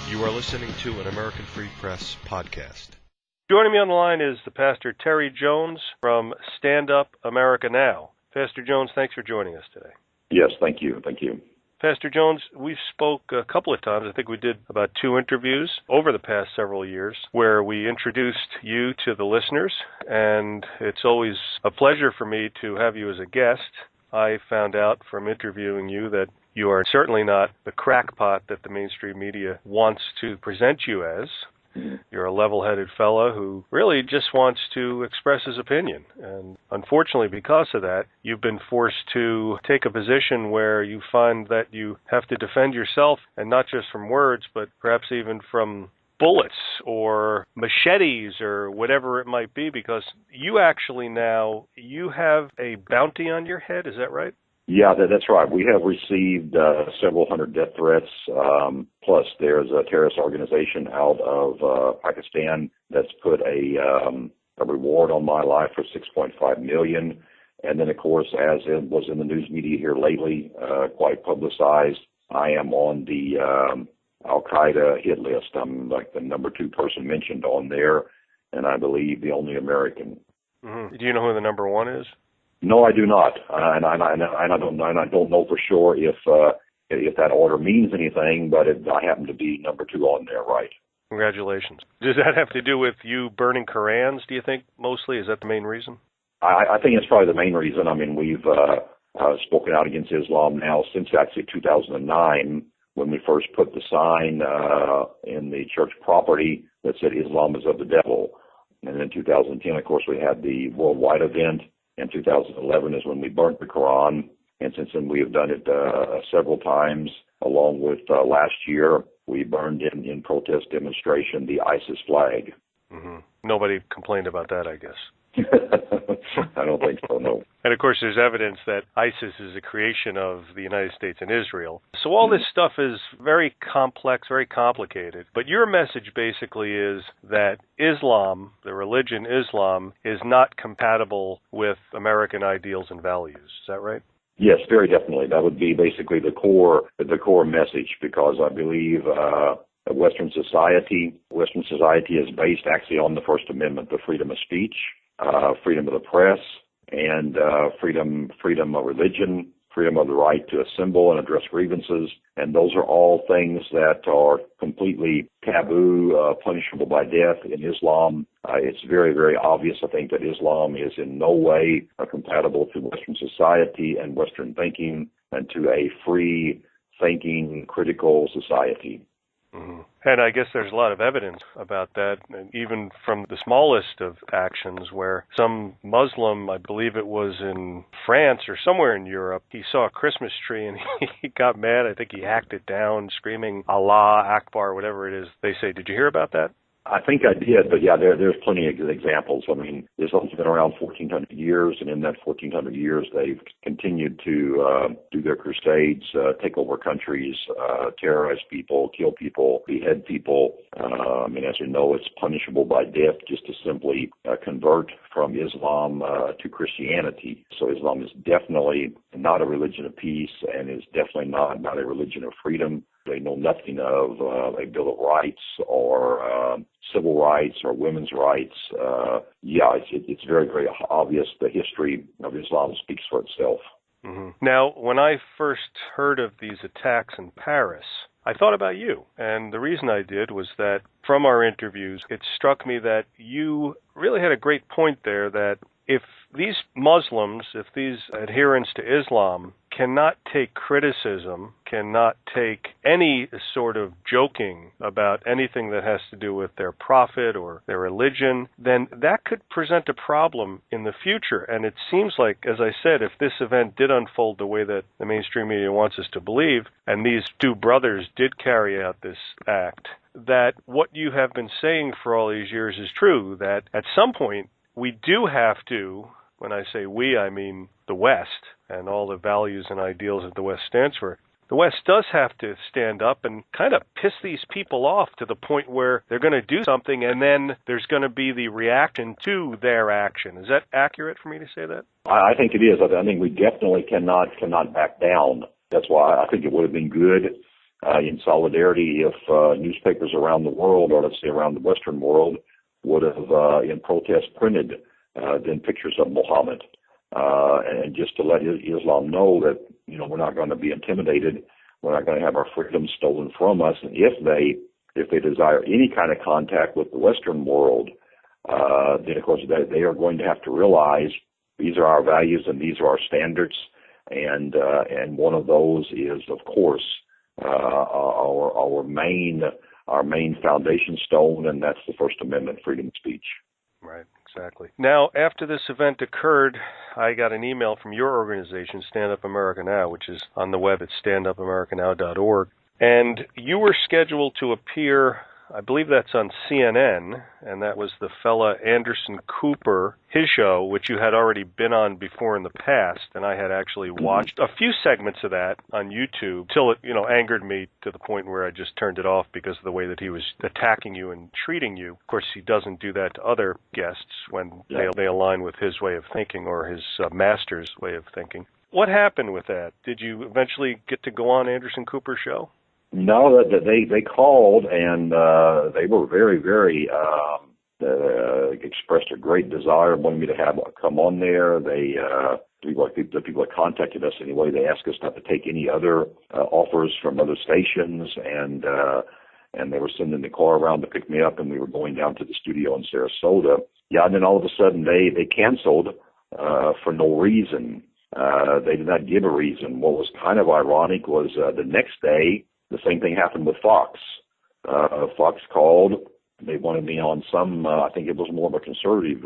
You are listening to an American Free Press podcast. Joining me on the line is the Pastor Terry Jones from Stand Up America Now. Pastor Jones, thanks for joining us today. Yes, thank you. Thank you. Pastor Jones, we've spoke a couple of times. I think we did about 2 interviews over the past several years where we introduced you to the listeners, and it's always a pleasure for me to have you as a guest. I found out from interviewing you that you are certainly not the crackpot that the mainstream media wants to present you as. You're a level-headed fellow who really just wants to express his opinion. And unfortunately, because of that, you've been forced to take a position where you find that you have to defend yourself, and not just from words, but perhaps even from bullets or machetes or whatever it might be, because you actually now, you have a bounty on your head, is that right? Yeah, that's right. We have received several hundred death threats. Plus, there's a terrorist organization out of Pakistan that's put a reward on my life for $6.5 million. And then, of course, as it was in the news media here lately, quite publicized, I am on the Al-Qaeda hit list. I'm like the number 2 person mentioned on there, and I believe the only American. Mm-hmm. Do you know who the number 1 is? No, I do not, and I don't know for sure if that order means anything. But I happen to be number 2 on there, right? Congratulations. Does that have to do with you burning Korans? Do you think mostly is that the main reason? I think it's probably the main reason. I mean, we've spoken out against Islam now since actually 2009 when we first put the sign in the church property that said Islam is of the devil, and in 2010, of course, we had the worldwide event. And 2011 is when we burnt the Quran, and since then we have done it several times, along with last year we burned in protest demonstration the ISIS flag. Mm-hmm. Nobody complained about that, I guess. I don't think so, no. And of course there's evidence that ISIS is a creation of the United States and Israel. So all this stuff is very complex, very complicated. But your message basically is that Islam, the religion Islam, is not compatible with American ideals and values. Is that right? Yes, very definitely. That would be basically the core message, because I believe Western society is based actually on the First Amendment, the freedom of speech, freedom of the press, and freedom of religion, freedom of the right to assemble and address grievances. And those are all things that are completely taboo, punishable by death in Islam. It's very, very obvious, I think, that Islam is in no way compatible to Western society and Western thinking and to a free thinking, critical society. Mm-hmm. And I guess there's a lot of evidence about that, and even from the smallest of actions where some Muslim, I believe it was in France or somewhere in Europe, he saw a Christmas tree and he got mad. I think he hacked it down, screaming Allah Akbar, whatever it is they say. Did you hear about that? I think I did, but yeah, there's plenty of examples. I mean, Islam's been around 1,400 years, and in that 1,400 years, they've continued to do their crusades, take over countries, terrorize people, kill people, behead people. I mean, as you know, it's punishable by death just to simply convert from Islam to Christianity. So Islam is definitely not a religion of peace, and is definitely not a religion of freedom. They know nothing of a Bill of Rights or civil rights or women's rights. It's very, very obvious. The history of Islam speaks for itself. Mm-hmm. Now, when I first heard of these attacks in Paris, I thought about you. And the reason I did was that from our interviews, it struck me that you really had a great point there, that if these Muslims, if these adherents to Islam cannot take criticism, cannot take any sort of joking about anything that has to do with their prophet or their religion, then that could present a problem in the future. And it seems like, as I said, if this event did unfold the way that the mainstream media wants us to believe, and these 2 brothers did carry out this act, that what you have been saying for all these years is true, that at some point we do have to, when I say we, I mean the West and all the values and ideals that the West stands for. The West does have to stand up and kind of piss these people off to the point where they're going to do something, and then there's going to be the reaction to their action. Is that accurate for me to say that? I think it is. I think we definitely cannot back down. That's why I think it would have been good in solidarity if newspapers around the world, or let's say around the Western world, would have in protest printed then pictures of Muhammad, and just to let Islam know that we're not going to be intimidated, we're not going to have our freedom stolen from us, and if they desire any kind of contact with the Western world, then of course they are going to have to realize these are our values and these are our standards, and one of those is, of course, our main foundation stone, and that's the First Amendment, freedom of speech. Right, exactly. Now, after this event occurred, I got an email from your organization, Stand Up America Now, which is on the web at standupamericanow.org, and you were scheduled to appear, I believe that's on CNN, and that was the fella Anderson Cooper, his show, which you had already been on before in the past, and I had actually watched a few segments of that on YouTube till it, angered me to the point where I just turned it off because of the way that he was attacking you and treating you. Of course, he doesn't do that to other guests when they align with his way of thinking or his master's way of thinking. What happened with that? Did you eventually get to go on Anderson Cooper's show? No, they called, and they were very, very expressed a great desire of wanting me to come on there. The people that contacted us anyway, they asked us not to take any other offers from other stations, and they were sending the car around to pick me up, and we were going down to the studio in Sarasota. Yeah, and then all of a sudden they canceled for no reason. They did not give a reason. What was kind of ironic was the next day, the same thing happened with Fox. Fox called. They wanted me on some, I think it was more of a conservative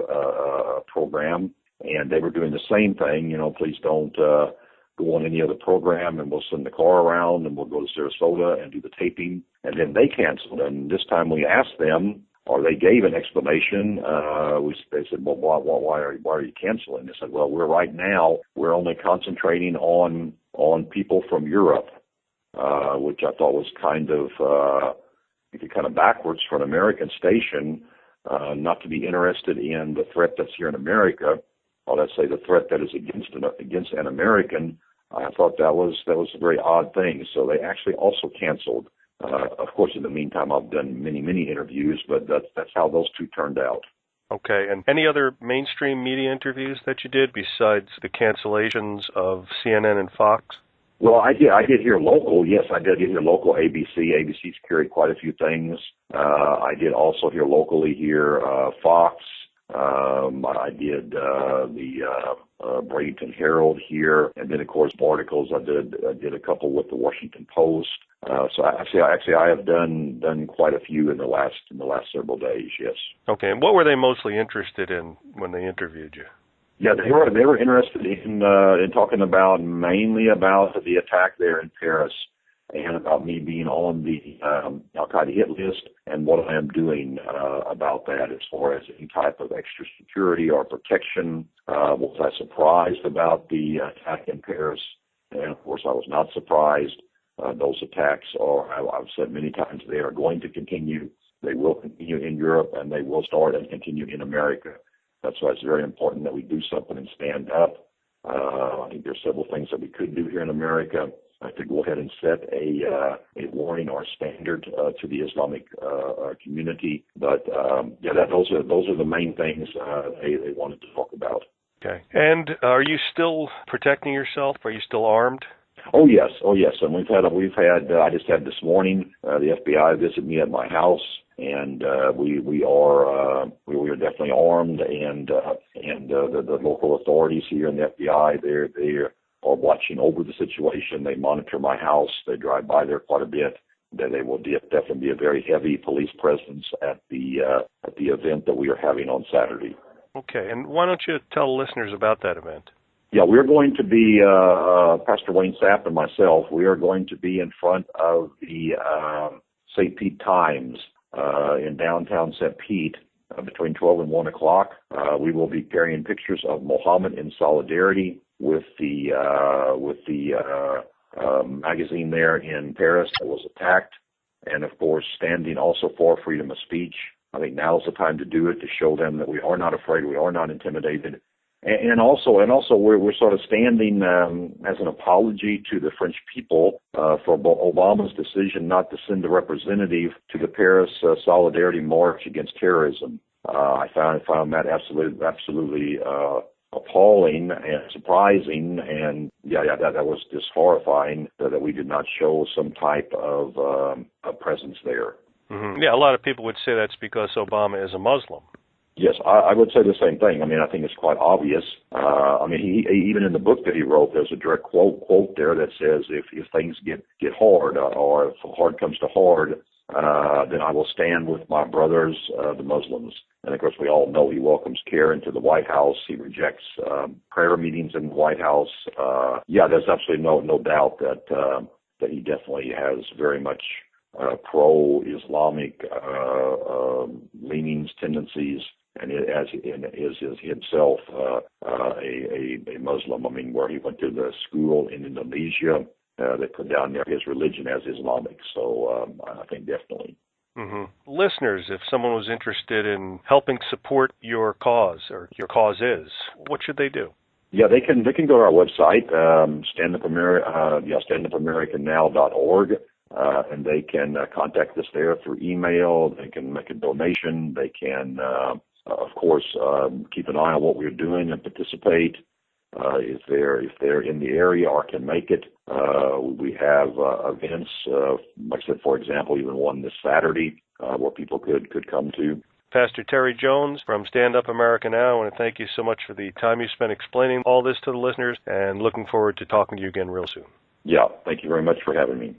program, and they were doing the same thing. Please don't go on any other program, and we'll send the car around, and we'll go to Sarasota and do the taping. And then they canceled. And this time we asked them, or they gave an explanation. They said, well, why are you canceling? They said, well, we're only concentrating on people from Europe. Which I thought was kind of backwards for an American station, not to be interested in the threat that's here in America, or let's say the threat that is against an American. I thought that was a very odd thing. So they actually also canceled. Of course, in the meantime, I've done many interviews, but that's how those two turned out. Okay, and any other mainstream media interviews that you did besides the cancellations of CNN and Fox? Well, I did hear local. Yes, I did hear local ABC. ABC's carried quite a few things. I did also hear locally here Fox. I did the Bradenton Herald here, and then of course articles. I did a couple with the Washington Post. So actually, I have done quite a few in the last several days. Yes. Okay, and what were they mostly interested in when they interviewed you? Yeah, they were interested in talking mainly about the attack there in Paris, and about me being on the Al-Qaeda hit list and what I am doing about that as far as any type of extra security or protection. Was I surprised about the attack in Paris? And of course I was not surprised. Those attacks I've said many times, they are going to continue. They will continue in Europe, and they will start and continue in America. That's why it's very important that we do something and stand up. I think there's several things that we could do here in America to go ahead and set a warning or a standard to the Islamic community. But those are the main things they wanted to talk about. Okay. And are you still protecting yourself? Are you still armed? Oh yes. And we've had. I just had this morning the FBI visit me at my house. And we are definitely armed, and the local authorities here in the FBI, they are watching over the situation. They monitor my house. They drive by there quite a bit. There will definitely be a very heavy police presence at the event that we are having on Saturday. Okay, and why don't you tell listeners about that event? Yeah, we're going to be Pastor Wayne Sapp and myself. We are going to be in front of the St. Pete Times. In downtown St. Pete between 12 and 1 o'clock. We will be carrying pictures of Muhammad in solidarity with the magazine there in Paris that was attacked, and of course standing also for freedom of speech. I think now is the time to do it, to show them that we are not afraid, we are not intimidated, And also we're sort of standing as an apology to the French people for Obama's decision not to send a representative to the Paris Solidarity March against terrorism. I found that absolutely appalling and surprising, and that was just horrifying that we did not show some type of a presence there. Mm-hmm. Yeah, a lot of people would say that's because Obama is a Muslim. Yes, I would say the same thing. I mean, I think it's quite obvious. He even in the book that he wrote, there's a direct quote there that says, if things get hard, or if hard comes to hard, then I will stand with my brothers, the Muslims. And of course, we all know he welcomes Carrington to the White House. He rejects prayer meetings in the White House. There's absolutely no doubt that he definitely has very much pro-Islamic leanings, tendencies, and is himself a Muslim. I mean, where he went to the school in Indonesia, they put down there his religion as Islamic. So I think definitely. Mm-hmm. Listeners, if someone was interested in helping support your cause, or your cause is, what should they do? Yeah, they can go to our website, standupamericannow.org. And they can contact us there through email. They can make a donation. They can, of course, keep an eye on what we're doing and participate. If they're in the area or can make it, we have events. Like I said, for example, even one this Saturday where people could come to. Pastor Terry Jones from Stand Up America Now, I want to thank you so much for the time you spent explaining all this to the listeners, and looking forward to talking to you again real soon. Yeah, thank you very much for having me.